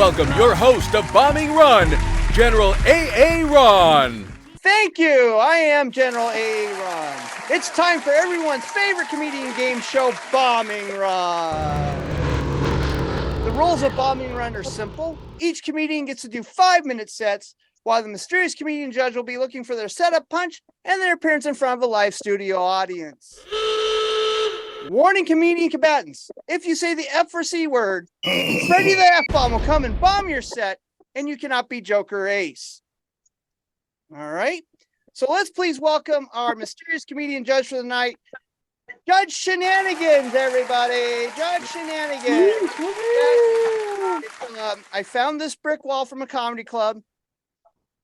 welcome your host of Bombing Run, General A.A. Ron. Thank you. I am General A.A. Ron. It's time for everyone's favorite comedian game show, Bombing Run. The rules of Bombing Run are simple. Each comedian gets to do 5-minute sets, while the mysterious comedian judge will be looking for their setup punch and their appearance in front of a live studio audience. Warning, comedian combatants. If you say the F or C word, Freddy the F-bomb will come and bomb your set, and you cannot be Joker or Ace. All right. So let's please welcome our mysterious comedian judge for the night, Judge Shenanigans, everybody. Judge Shenanigans. I found this brick wall from a comedy club,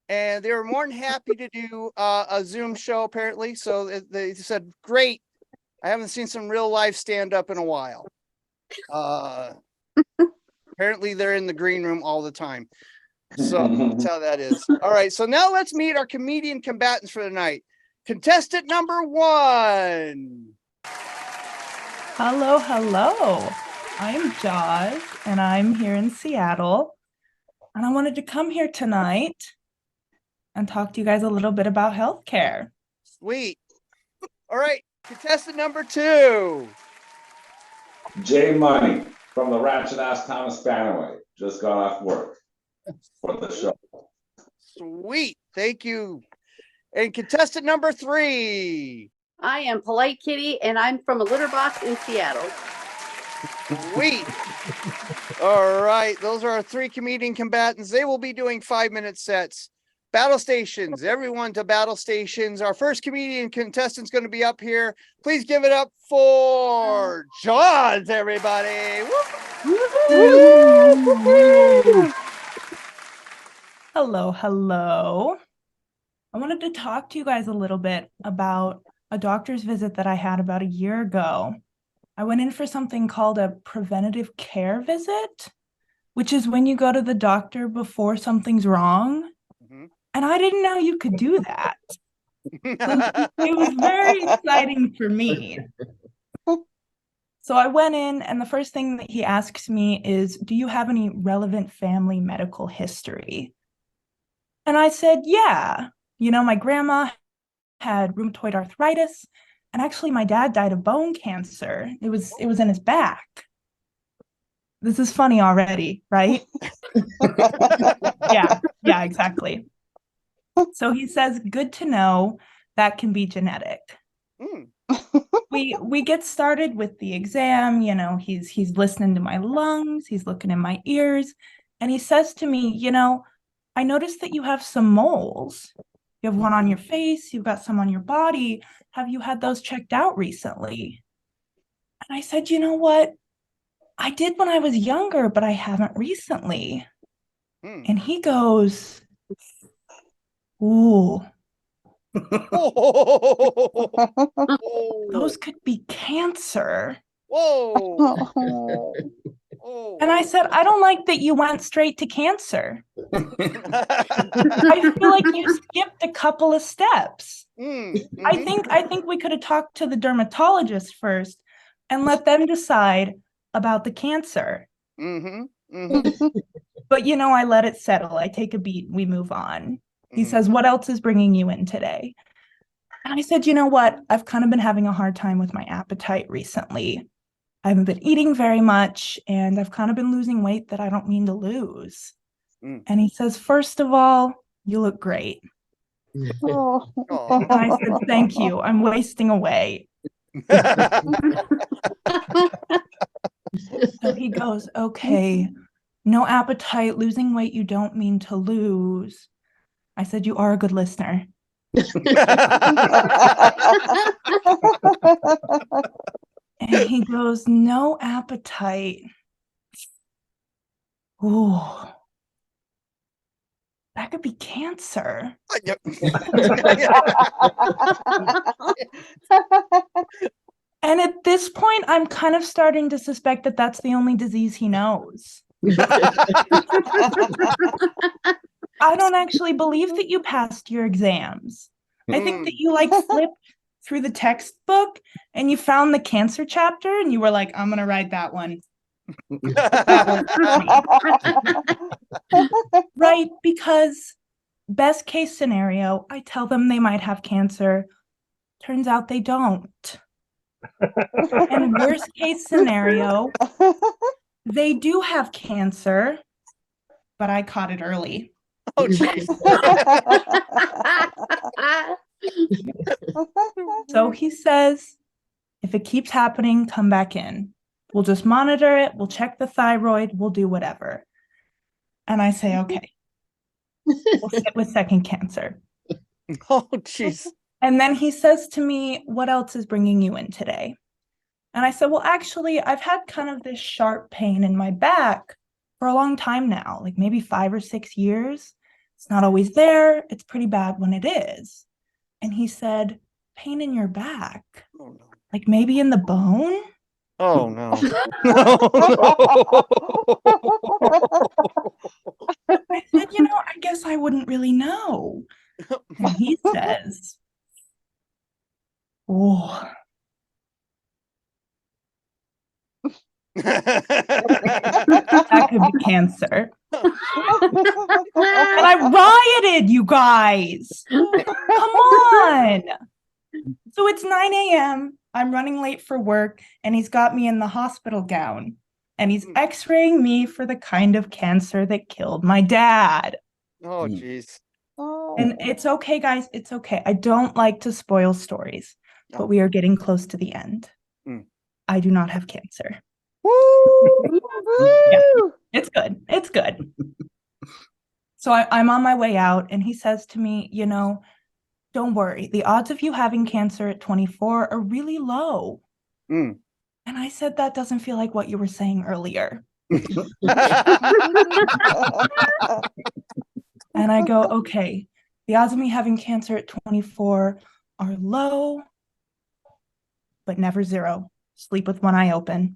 and they were more than happy to do a Zoom show, apparently. So they said, great. I haven't seen some real life stand-up in a while. Apparently, they're in the green room all the time. So that's how that is. All right. So now let's meet our comedian combatants for the night. Contestant number 1. Hello, hello. I'm Jaws, and I'm here in Seattle. And I wanted to come here tonight and talk to you guys a little bit about healthcare. Sweet. All right. Contestant number 2. J Money from the ratchet ass town of Spanaway. Just got off work for the show. Sweet. Thank you. And contestant number 3. I am Polite Kitty, and I'm from a litter box in Seattle. Sweet. All right. Those are our 3 comedian combatants. They will be doing 5-minute sets. Battle stations. Everyone to battle stations. Our first comedian contestant's going to be up here. Please give it up for Jaws, everybody. Hello, hello. I wanted to talk to you guys a little bit about a doctor's visit that I had about a year ago. I went in for something called a preventative care visit, which is when you go to the doctor before something's wrong. And I didn't know you could do that. It was very exciting for me. So I went in, and the first thing that he asks me is, do you have any relevant family medical history? And I said, yeah. You know, my grandma had rheumatoid arthritis, and actually my dad died of bone cancer. It was in his back. This is funny already, right? Yeah, exactly. So he says, good to know, that can be genetic. We get started with the exam. You know, he's listening to my lungs, he's looking in my ears, and he says to me, you know, I noticed that you have some moles. You have one on your face, you've got some on your body. Have you had those checked out recently? And I said, you know what? I did when I was younger, but I haven't recently. And he goes, ooh. Those could be cancer. Whoa. And I said, I don't like that you went straight to cancer. I feel like you skipped a couple of steps. I think we could have talked to the dermatologist first and let them decide about the cancer. But, you know, I let it settle. I take a beat. We move on. He says, what else is bringing you in today? And I said, you know what? I've kind of been having a hard time with my appetite recently. I haven't been eating very much, and I've kind of been losing weight that I don't mean to lose. And he says, first of all, you look great. And I said, thank you. I'm wasting away. So he goes, okay, no appetite, losing weight you don't mean to lose. I said, you are a good listener. And he goes, no appetite. Ooh. That could be cancer. And at this point, I'm kind of starting to suspect that that's the only disease he knows. I don't actually believe that you passed your exams. I think that you flipped through the textbook and you found the cancer chapter and you were like, I'm going to write that one. Right, because best case scenario, I tell them they might have cancer. Turns out they don't. And worst case scenario, they do have cancer, but I caught it early. Oh, jeez. So he says, if it keeps happening, come back in. We'll just monitor it. We'll check the thyroid. We'll do whatever. And I say, okay, we'll sit with second cancer. Oh, jeez. And then he says to me, what else is bringing you in today? And I said, well, actually, I've had kind of this sharp pain in my back for a long time now, like maybe 5 or 6 years. It's not always there. It's pretty bad when it is. And he said, pain in your back, Oh, no. like maybe in the bone? Oh, no. I said, I guess I wouldn't really know. And he says, oh, that could be cancer. And I rioted, you guys. Come on. So it's 9 a.m. I'm running late for work, and he's got me in the hospital gown. And he's x-raying me for the kind of cancer that killed my dad. Oh, jeez. And it's okay, guys. It's okay. I don't like to spoil stories, but we are getting close to the end. I do not have cancer. Woo! Yeah, it's good. It's good. So I'm on my way out, and he says to me, don't worry. The odds of you having cancer at 24 are really low. And I said, that doesn't feel like what you were saying earlier. And I go, okay, the odds of me having cancer at 24 are low, but never zero. Sleep with one eye open.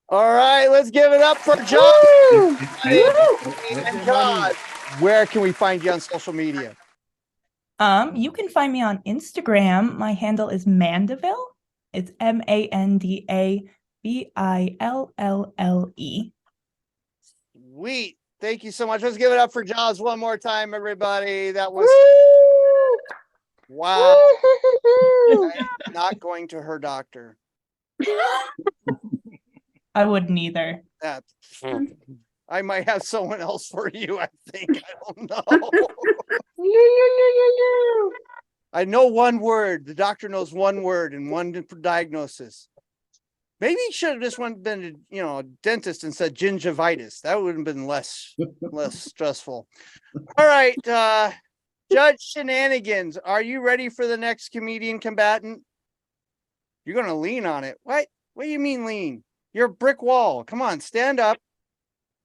All right, let's give it up for John. And John, where can we find you on social media? You can find me on Instagram. My handle is Mandeville. It's Mandaville. Sweet. Thank you so much. Let's give it up for Jaws one more time, everybody. That was wow. I'm not going to her doctor. I wouldn't either. I might have someone else for you, I think. I don't know. I know one word. The doctor knows one word and one diagnosis. Maybe he should have just been a dentist and said gingivitis. That would have been less stressful. All right, Judge Shenanigans, are you ready for the next comedian combatant? You're gonna lean on it. What do you mean lean? You're a brick wall. Come on, stand up.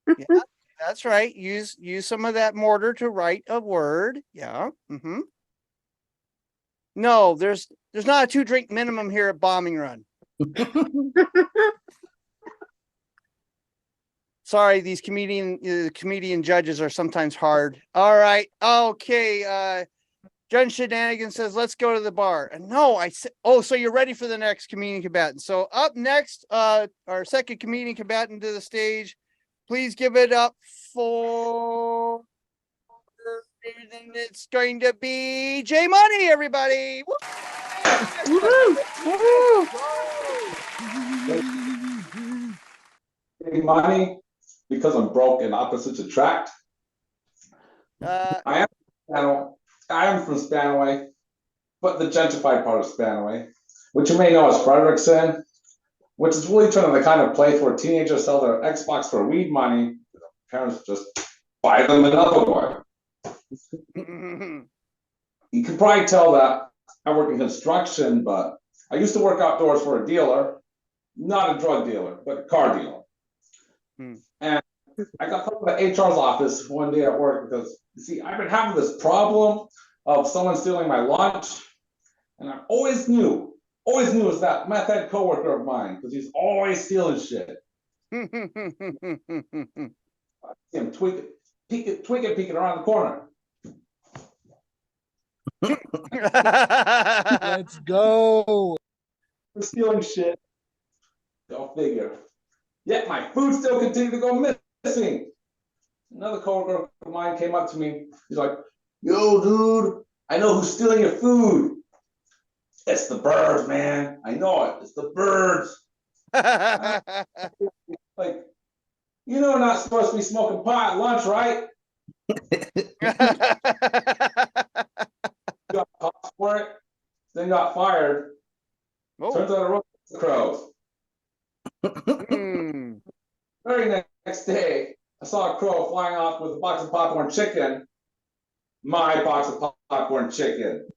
Yeah, that's right. Use some of that mortar to write a word. Yeah. No, there's not a 2-drink minimum here at Bombing Run. Sorry, these comedian judges are sometimes hard. All right. Okay. Judge Shenanigans says, let's go to the bar. And no, I said, so you're ready for the next comedian combatant. So up next, our second comedian combatant to the stage. Please give it up for, and it's going to be J Money, everybody. Woo! Hey, money, because I'm broke and opposites attract. I am from Spanaway, but the gentrified part of Spanaway, which you may know as Frederickson, which is really turning the kind of place where teenagers sell their Xbox for weed money. Parents just buy them another one. You can probably tell that I work in construction, but I used to work outdoors for a dealer, not a drug dealer, but a car dealer. And I got called to the HR's office one day at work because, you see, I've been having this problem of someone stealing my lunch, and I always knew it's that meth head coworker of mine because he's always stealing shit. I see him peeking around the corner. Let's go. for stealing shit. Go figure. Yet my food still continued to go missing. Another coworker of mine came up to me. He's like, "Yo, dude, I know who's stealing your food. It's the birds, man. I know it. It's the birds." Like, you know, not supposed to be smoking pot at lunch, right? Got caught for it, then got fired. Oh. Turns out it was the crows. Very next day, I saw a crow flying off with a box of popcorn chicken. My box of popcorn chicken.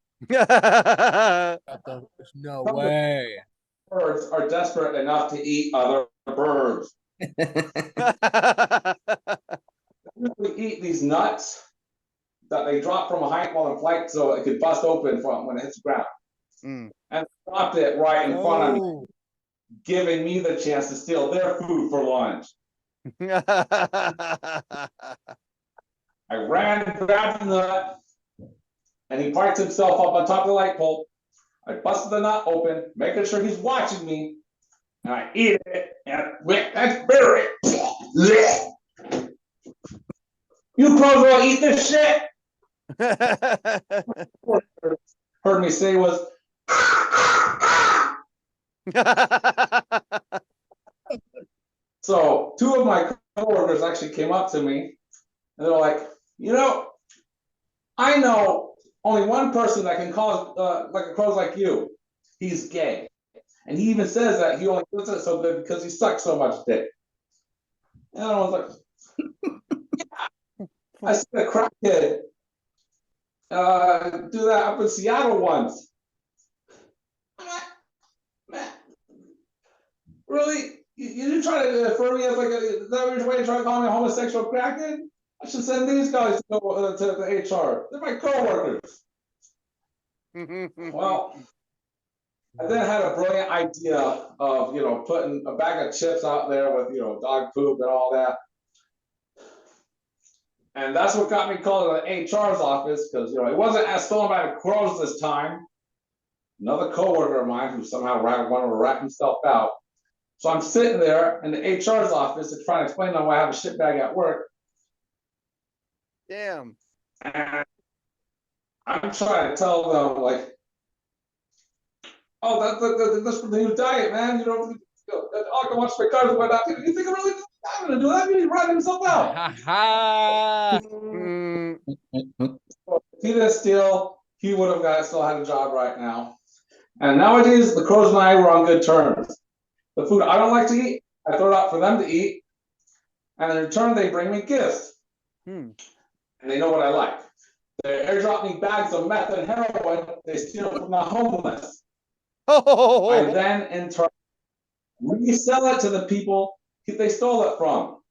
No way. Birds are desperate enough to eat other birds. We eat these nuts that they drop from a height while in flight so it could bust open from when it hits the ground. And dropped it right in front of me, giving me the chance to steal their food for lunch. I ran and grabbed the nut, and he parked himself up on top of the light pole. I busted the nut open, making sure he's watching me, and I eat it, and that's berry. You crows will eat this shit. Heard me say was. So 2 of my coworkers actually came up to me, and they're like, "You know, I know only one person that can cause like a crows like you. He's gay, and he even says that he only does it so good because he sucks so much dick." And I was like, "Yeah, I seen a crackhead do that up in Seattle once." I'm like, "Man, really? You try to refer me as like is that what you're way to try to call me a homosexual crackhead? I should send these guys to go to the HR. They're my coworkers." Well, I then had a brilliant idea of, you know, putting a bag of chips out there with, you know, dog poop and all that. And that's what got me called to the HR's office, because, you know, it wasn't as stolen by the crows this time. Another coworker of mine who somehow wanted to rat himself out. So I'm sitting there in the HR's office and trying to explain to them why I have a shit bag at work. Damn. And I'm trying to tell them, like, "Oh, that's for the new diet, man. You know, I can watch my cars and whatnot. You think I'm really going to do that? He's ratting himself out." If he didn't steal, he would have still had a job right now. And nowadays, the crows and I were on good terms. The food I don't like to eat, I throw it out for them to eat. And in return, they bring me gifts. And they know what I like. They airdrop me bags of meth and heroin. They steal from the homeless. I then, in turn, resell it to the people they stole it from.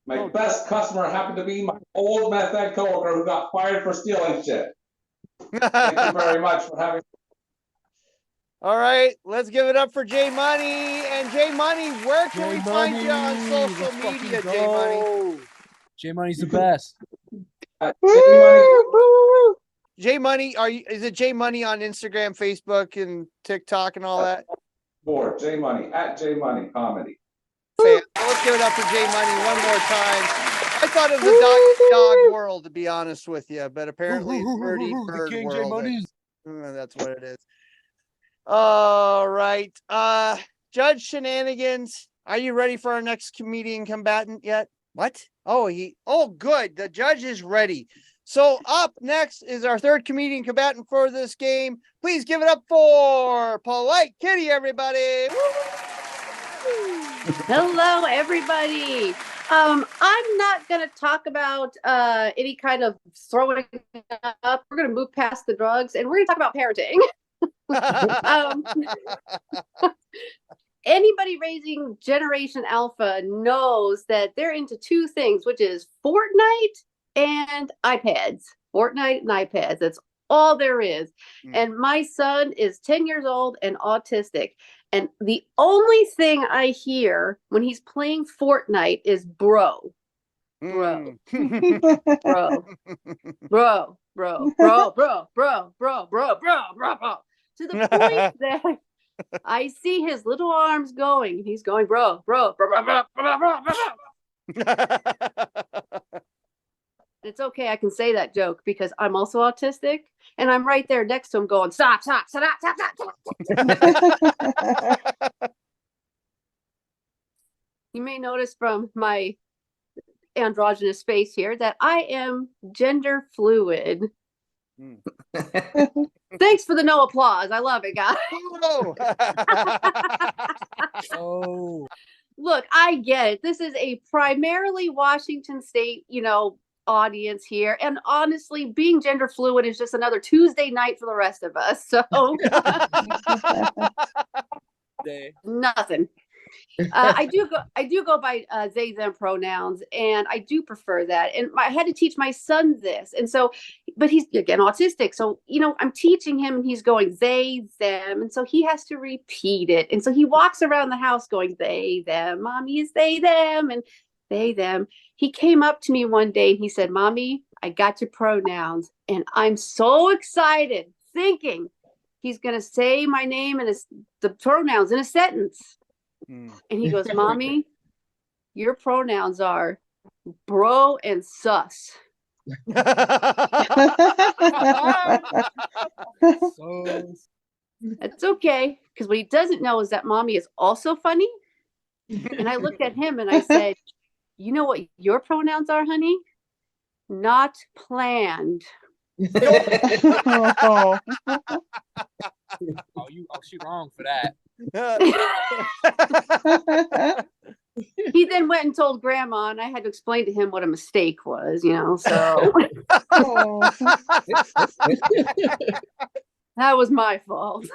My best customer happened to be my old meth head coworker who got fired for stealing shit. Thank you very much for having. All right, let's give it up for J Money. And J Money, where can we find you on social media, J Money? J Money's the best. J Money, is it J Money on Instagram, Facebook, and TikTok and all that? For J Money at J Money Comedy. Let's give it up for J Money one more time. I thought it was a dog world, to be honest with you, but apparently it's birdie bird King world. J Money. That's what it is. All right. Judge Shenanigans, are you ready for our next comedian combatant yet? What? Oh, good. The judge is ready. So up next is our third comedian combatant for this game. Please give it up for Polite Kitty, everybody. Hello, everybody. I'm not going to talk about any kind of throwing up. We're going to move past the drugs, and we're going to talk about parenting. Anybody raising Generation Alpha knows that they're into 2 things, which is Fortnite and iPads. Fortnite and iPads. That's all there is. And my son is 10 years old and autistic. And the only thing I hear when he's playing Fortnite is bro. Bro. Bro. Bro. To the point that I see his little arms going. He's going, bro. It's okay. I can say that joke because I'm also autistic, and I'm right there next to him going, stop. You may notice from my androgynous face here that I am gender fluid. Thanks for the no applause. I love it, guys. Oh. Look, I get it. This is a primarily Washington State, audience here. And honestly, being gender fluid is just another Tuesday night for the rest of us. So nothing. I do go by they them pronouns, and I do prefer that. And I had to teach my son this, and so, but he's again autistic, so I'm teaching him, and he's going they them, and so he has to repeat it, and so he walks around the house going they them, mommy is they them, and they them. He came up to me one day and he said, "Mommy, I got your pronouns," and I'm so excited, thinking he's gonna say my name and the pronouns in a sentence. And he goes, "Mommy, your pronouns are bro and sus." That's okay, because what he doesn't know is that Mommy is also funny. And I looked at him and I said, "You know what your pronouns are, honey? Not planned." Oh, she wrong for that. He then went and told Grandma, and I had to explain to him what a mistake was, so that was my fault.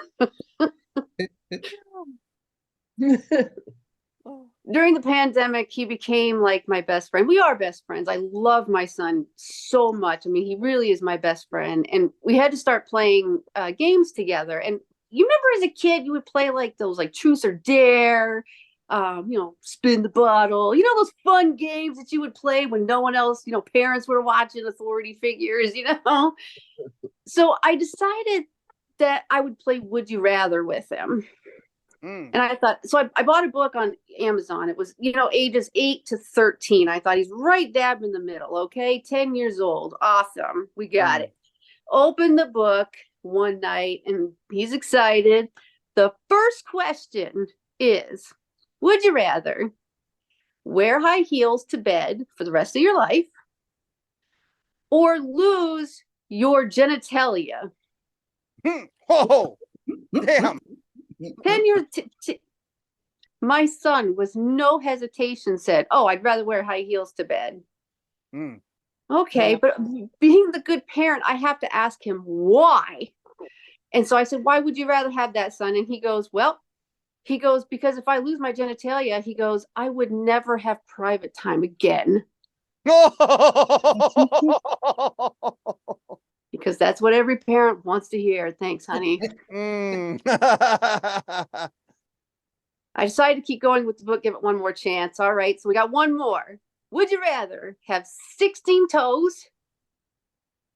During the pandemic, he became like my best friend. We are best friends. I love my son so much. I mean, he really is my best friend. And we had to start playing games together. And you remember as a kid, you would play like those like Truth or Dare, spin the bottle, those fun games that you would play when no one else, parents were watching, authority figures, So I decided that I would play Would You Rather with him. And I thought, so I bought a book on Amazon. It was, ages 8 to 13. I thought he's right dab in the middle. Okay. 10 years old. Awesome. We got it. Open the book one night and he's excited. The first question is, would you rather wear high heels to bed for the rest of your life or lose your genitalia? Oh, damn. 10 years. My son, with no hesitation, said, "Oh, I'd rather wear high heels to bed." Okay, but being the good parent, I have to ask him why. And so I said, "Why would you rather have that, son?" And he goes, "Because if I lose my genitalia," he goes, "I would never have private time again." Because that's what every parent wants to hear. Thanks, honey. I decided to keep going with the book, give it one more chance. All right, so we got one more. Would you rather have 16 toes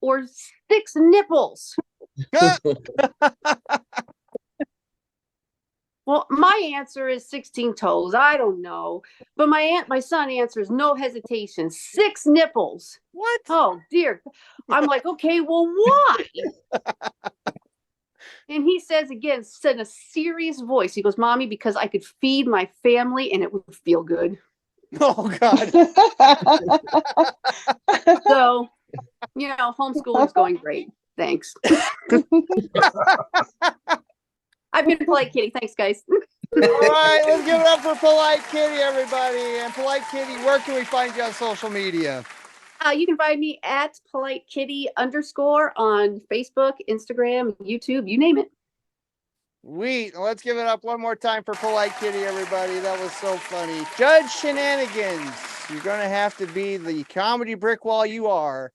or 6 nipples? Well, my answer is 16 toes. I don't know. But my son answers no hesitation. 6 nipples. What? Oh, dear. I'm like, okay, well, why? And he says again, in a serious voice, he goes, "Mommy, because I could feed my family and it would feel good." Oh, God. So, homeschooling's going great. Thanks. I've been Polite Kitty. Thanks, guys. All right, let's give it up for Polite Kitty, everybody. And Polite Kitty, where can we find you on social media? You can find me at Polite Kitty _ on Facebook, Instagram, YouTube, you name it. Sweet. Let's give it up one more time for Polite Kitty, everybody. That was so funny. Judge Shenanigans. You're going to have to be the comedy brick wall you are.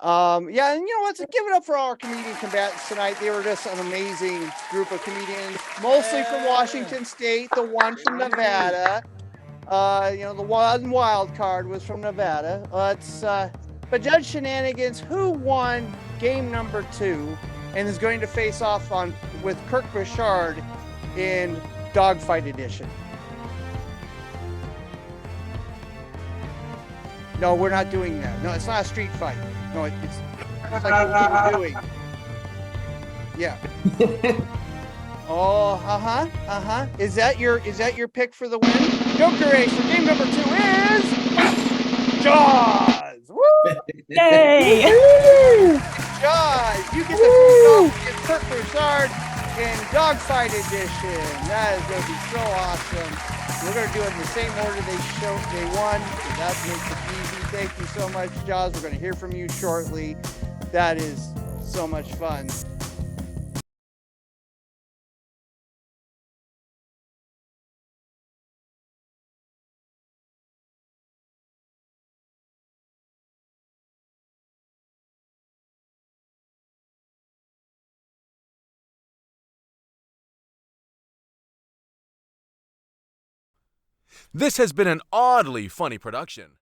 Yeah, and let's give it up for our comedian combatants tonight. They were just an amazing group of comedians, mostly from Washington State, the one from Nevada. The one wild card was from Nevada. But Judge Shenanigans, who won game number 2 and is going to face off with Kirk Bouchard in Dogfight Edition. No, we're not doing that. No, it's not a street fight. No, it's like what we're doing. Yeah. Oh, Is that your pick for the win? Joker Ace for game number 2 is Jaws. Woo! Yay! Jaws. You get the food off with Kurt Broussard in Dogfight Edition. That is going to be so awesome. We're going to do it in the same order they won. So that makes it easy. Thank you so much, Jaws. We're going to hear from you shortly. That is so much fun. This has been an oddly funny production.